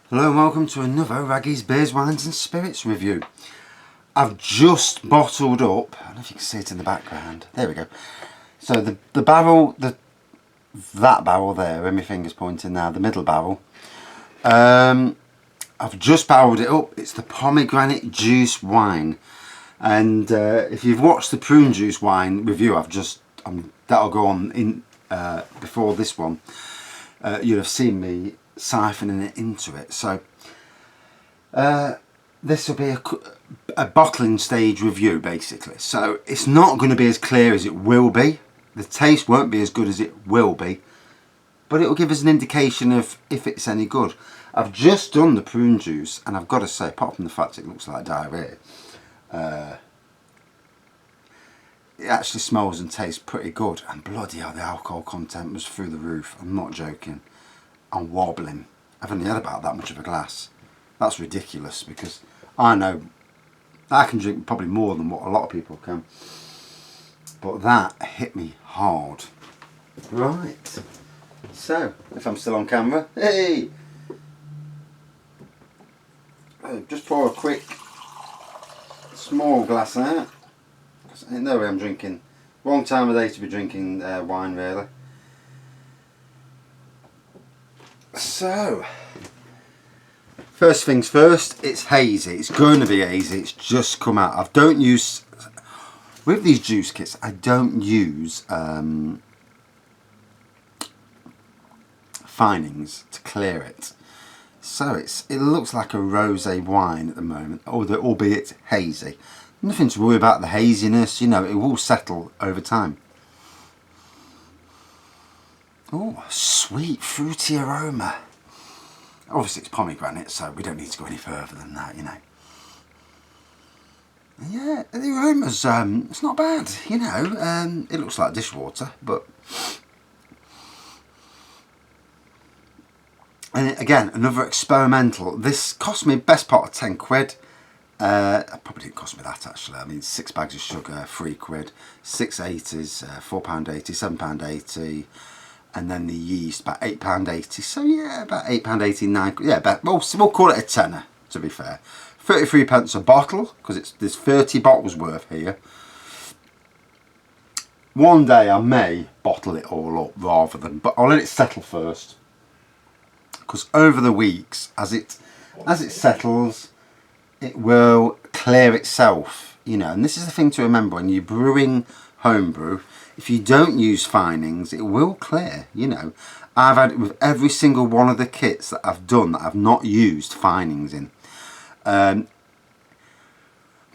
Hello and welcome to another Raggy's Beers, Wines and Spirits review. I've just bottled up, I don't know if you can see it in the background, there we go. So the barrel, that barrel there, where my finger's pointing now, the middle barrel, I've just barreled it up. It's the Pomegranite Juice Wine. And if you've watched the Prune Juice Wine review, that'll go on in before this one, you'll have seen me siphoning it into it. So this will be a bottling stage review basically. So it's not going to be as clear as it will be. The taste won't be as good as it will be, but it will give us an indication of if it's any good. I've just done the prune juice and I've got to say, apart from the fact it looks like diarrhea, it actually smells and tastes pretty good. And bloody hell, the alcohol content was through the roof. I'm not joking. I'm wobbling. I've only had about that much of a glass. That's ridiculous because I know I can drink probably more than what a lot of people can. But that hit me hard. Right. So, if I'm still on camera, hey! Just pour a quick small glass out. Ain't no way I'm drinking. Wrong time of day to be drinking wine really. So, first things first, it's hazy. It's going to be hazy. It's just come out. With these juice kits, I don't use finings to clear it. So it looks like a rosé wine at the moment, albeit hazy. Nothing to worry about the haziness, you know, it will settle over time. Oh, sweet fruity aroma. Obviously it's pomegranate, so we don't need to go any further than that, you know. Yeah, the aroma's, it's not bad, you know. It looks like dishwater, but... And again, another experimental. This cost me best part of 10 quid. It probably didn't cost me that actually. I mean, 6 bags of sugar, 3 quid. 6 80s, £4.80, £7.80. And then the yeast, about £8.80. So yeah, about £8.80, 9 quid. Yeah, we'll call it a tenner, to be fair. 33 pence a bottle, because there's 30 bottles worth here. One day I may bottle it all up rather than, but I'll let it settle first. Because over the weeks, as it settles, it will clear itself, you know. And this is the thing to remember when you're brewing homebrew. If you don't use finings, it will clear, you know. I've had it with every single one of the kits that I've done that I've not used finings in.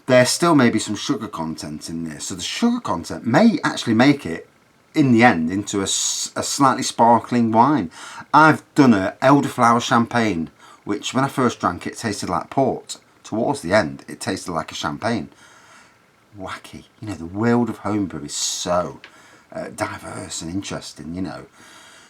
There still may be some sugar content in there, so the sugar content may actually make it in the end into a slightly sparkling wine. I've done a elderflower champagne, which when I first drank it tasted like port. Towards the end it tasted like a champagne. Wacky, you know, the world of homebrew is so diverse and interesting, you know.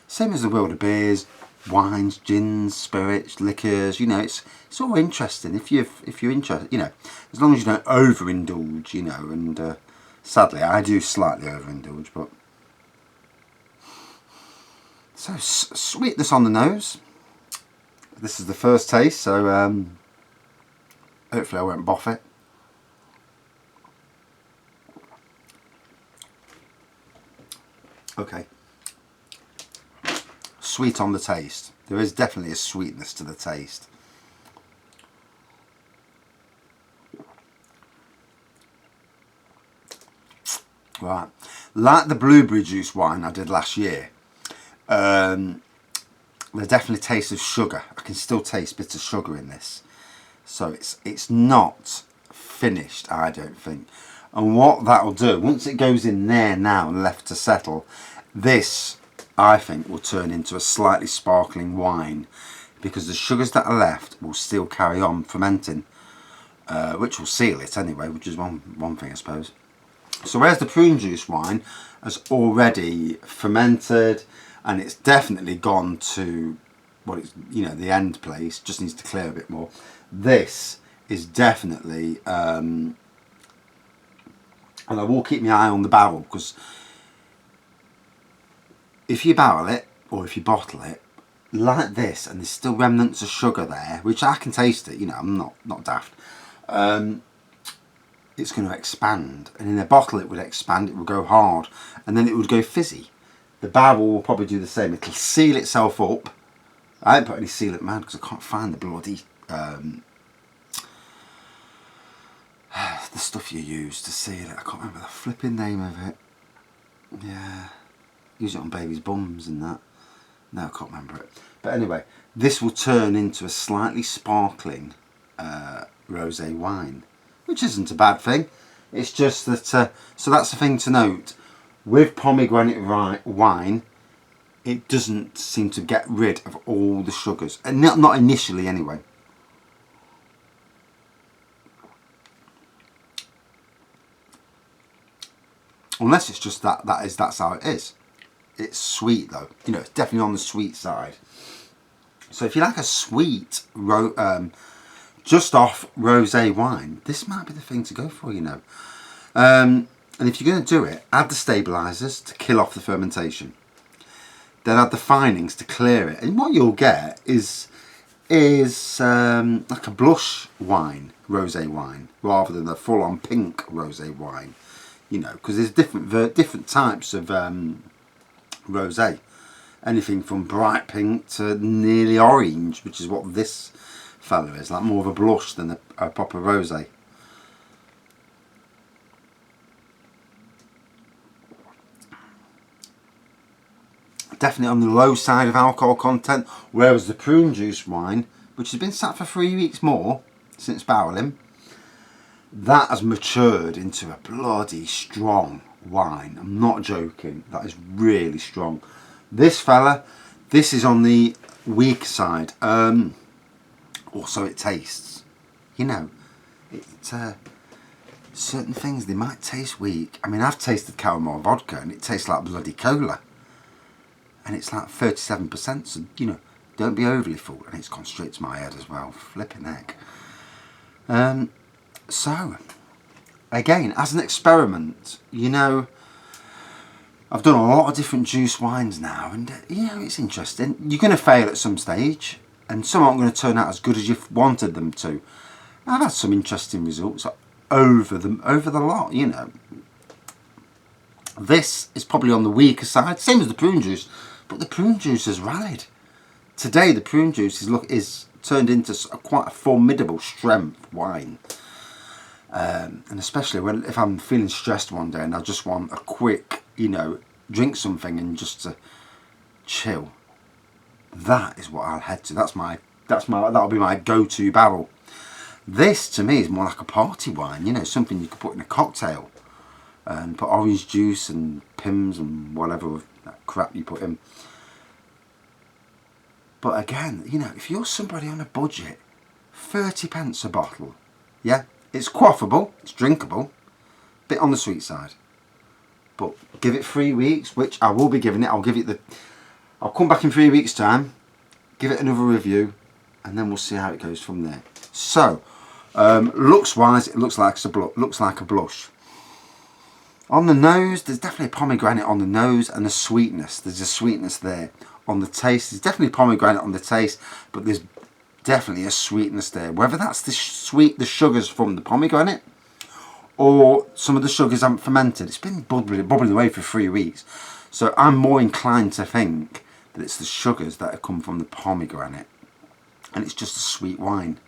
Same as the world of beers, wines, gins, spirits, liqueurs, you know, it's all interesting if you're interested, you know, as long as you don't overindulge, you know. And sadly I do slightly overindulge, but so sweetness on the nose. This is the first taste, so hopefully I won't boff it. Okay. Sweet on the taste. There is definitely a sweetness to the taste. Right. Like the blueberry juice wine I did last year, there's definitely taste of sugar. I can still taste bits of sugar in this. So it's not finished, I don't think. And what that'll do, once it goes in there now and left to settle, this, I think, will turn into a slightly sparkling wine, because the sugars that are left will still carry on fermenting, which will seal it anyway, which is one thing I suppose. So whereas the prune juice wine has already fermented and it's definitely gone to what it's, you know, the end place, just needs to clear a bit more. This is definitely, and I will keep my eye on the barrel, because if you barrel it or if you bottle it, like this, and there's still remnants of sugar there, which I can taste it, you know, I'm not daft. It's going to expand, and in a bottle it would expand, it would go hard, and then it would go fizzy. The barrel will probably do the same. It'll seal itself up. I haven't put any sealant man because I can't find the bloody the stuff you use to seal it. I can't remember the flipping name of it. Yeah, use it on babies' bums and that. No, I can't remember it. But anyway, this will turn into a slightly sparkling rosé wine, which isn't a bad thing. It's just that, so that's the thing to note. With pomegranate wine, it doesn't seem to get rid of all the sugars. And not initially anyway. Unless it's just that's how it is. It's sweet though. You know, it's definitely on the sweet side. So if you like a sweet, just off rosé wine, this might be the thing to go for, you know. And if you're going to do it, add the stabilisers to kill off the fermentation. Then add the finings to clear it. And what you'll get is like a blush wine, rosé wine, rather than a full-on pink rosé wine. You know, because there's different types of rosé. Anything from bright pink to nearly orange, which is what this fella is, like more of a blush than a proper rosé. Definitely on the low side of alcohol content, whereas the prune juice wine, which has been sat for 3 weeks more since barreling, that has matured into a bloody strong wine. I'm not joking, that is really strong. This fella, this is on the weak side. Also it tastes, you know, certain things, they might taste weak. I mean, I've tasted caramel vodka and it tastes like bloody cola. And it's like 37%, so, you know, don't be overly full. And it's gone straight to my head as well, flipping heck. So, again, as an experiment, you know, I've done a lot of different juice wines now, and you know, it's interesting. You're going to fail at some stage, and some aren't going to turn out as good as you've wanted them to. I've had some interesting results over the lot, you know. This is probably on the weaker side, same as the prune juice, but the prune juice has rallied. Today, the prune juice is turned into quite a formidable strength wine. And especially if I'm feeling stressed one day and I just want a quick, you know, drink something and just to chill, that is what I'll head to. That'll be my go-to barrel. This to me is more like a party wine, you know, something you could put in a cocktail and put orange juice and Pimm's and whatever that crap you put in. But again, you know, if you're somebody on a budget, 30 pence a bottle, yeah. It's quaffable, it's drinkable, bit on the sweet side. But give it 3 weeks, which I will be giving it. I'll come back in 3 weeks' time, give it another review, and then we'll see how it goes from there. So, looks wise, it looks like a blush. On the nose, there's definitely a pomegranate on the nose and a sweetness. There's a sweetness there. On the taste, there's definitely pomegranate on the taste, but there's definitely a sweetness there. Whether that's the sugars from the pomegranate, or some of the sugars haven't fermented. It's been bubbling away for 3 weeks. So I'm more inclined to think that it's the sugars that have come from the pomegranate. And it's just a sweet wine.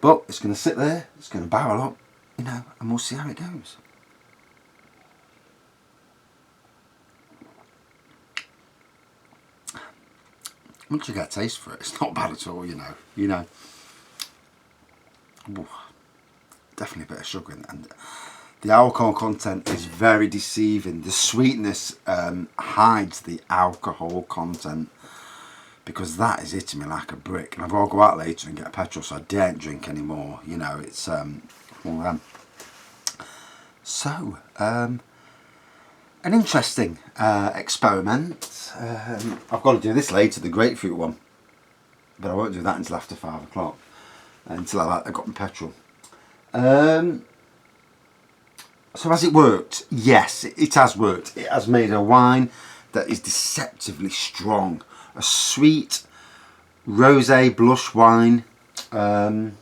But it's going to sit there, it's going to barrel up, you know, and we'll see how it goes. Once you get a taste for it, it's not bad at all, you know. Ooh, definitely a bit of sugar in it, and the alcohol content is very deceiving. The sweetness hides the alcohol content, because that is hitting me like a brick. And I've got to go out later and get a petrol, so I daren't drink anymore. You know, it's one of them. So, an interesting experiment. I've got to do this later, the grapefruit one, but I won't do that until after 5 o'clock, until I've got my petrol. So has it worked? Yes, it has worked. It has made a wine that is deceptively strong. a sweet rosé blush wine. Again,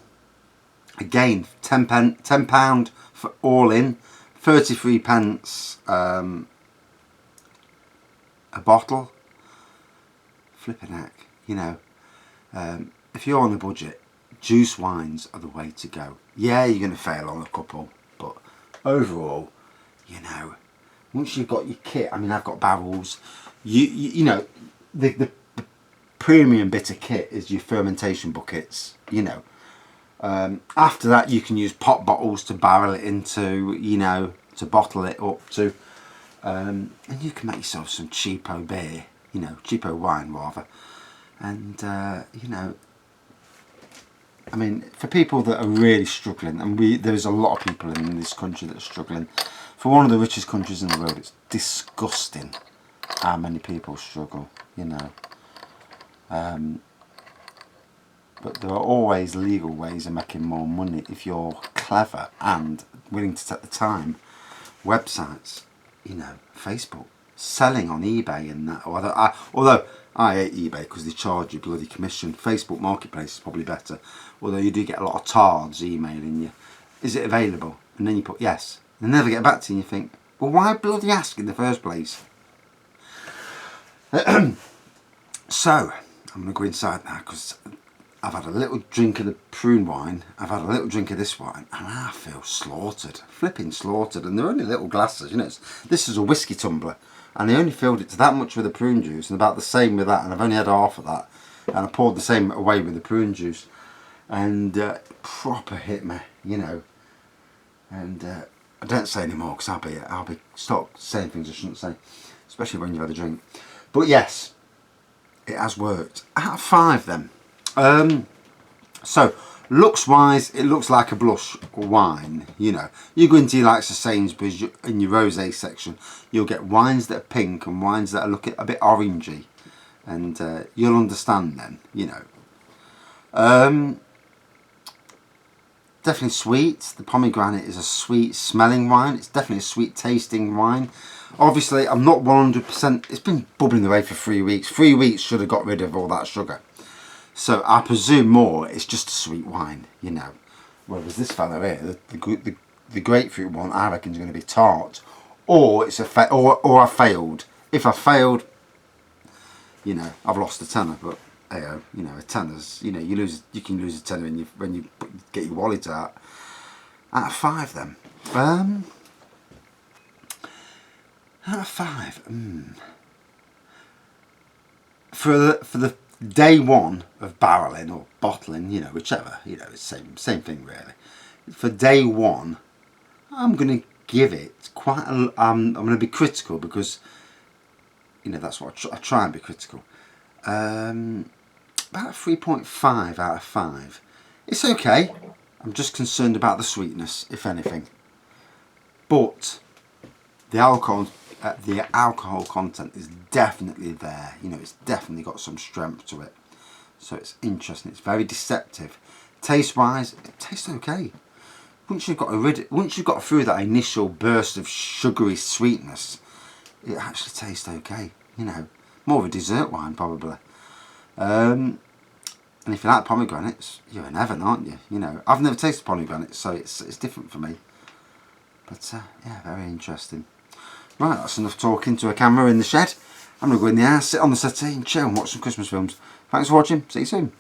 £10 for all in, 33 pence a bottle. Flipping heck, you know. If you're on a budget, juice wines are the way to go. Yeah, you're going to fail on a couple, but overall, you know, once you've got your kit, I mean, I've got barrels. You know, the premium bit of kit is your fermentation buckets. You know, after that, you can use pop bottles to barrel it into. You know, to bottle it up to, and you can make yourself some cheapo beer. You know, cheapo wine rather, and you know. I mean, for people that are really struggling, and there's a lot of people in this country that are struggling. For one of the richest countries in the world, it's disgusting how many people struggle, you know. But there are always legal ways of making more money if you're clever and willing to take the time. Websites, you know, Facebook, selling on eBay and that. Although I hate eBay because they charge you bloody commission. Facebook Marketplace is probably better. Although you do get a lot of tards emailing you. Is it available? And then you put yes. They never get back to you and you think, well, why bloody ask in the first place? So, I'm going to go inside now because I've had a little drink of the prune wine. I've had a little drink of this wine and I feel slaughtered. Flipping slaughtered. And they're only little glasses, you know. This is a whiskey tumbler. And I only filled it to that much with the prune juice and about the same with that. And I've only had half of that. And I poured the same away with the prune juice. And proper hit me, you know. And I don't say anymore because I'll be stop saying things I shouldn't say. Especially when you've had a drink. But yes, it has worked. Out of 5 then. So, looks wise, it looks like a blush wine, you know. You go into your likes of Sainsbury's, in your rosé section, you'll get wines that are pink and wines that are looking a bit orangey. And you'll understand then, you know. Definitely sweet. The pomegranate is a sweet smelling wine. It's definitely a sweet tasting wine. Obviously, I'm not 100%, it's been bubbling away for 3 weeks. 3 weeks should have got rid of all that sugar. So I presume more, it's just a sweet wine, you know. Whereas this fella here, the grapefruit one, I reckon is going to be tart. Or it's or I failed. If I failed, you know, I've lost a tenner. But you know, a tenner's, you know, you can lose a tenner when you get your wallet out. Out of 5 then. Out of 5. For the day one of barreling or bottling, you know, whichever, you know, it's same thing really. For day one, I'm going to give it quite a, I'm going to be critical because, you know, that's what I try and be critical. About 3.5 out of 5. It's okay. I'm just concerned about the sweetness, if anything. But the alcohol content is definitely there. You know, it's definitely got some strength to it. So it's interesting. It's very deceptive. Taste-wise, it tastes okay. Once you've got through that initial burst of sugary sweetness, it actually tastes okay. You know, more of a dessert wine probably. And if you like pomegranates, you're in heaven, aren't you? You know, I've never tasted pomegranate, so it's different for me. But yeah, very interesting. Right, that's enough talking to a camera in the shed. I'm going to go in the house, sit on the settee and chill and watch some Christmas films. Thanks for watching. See you soon.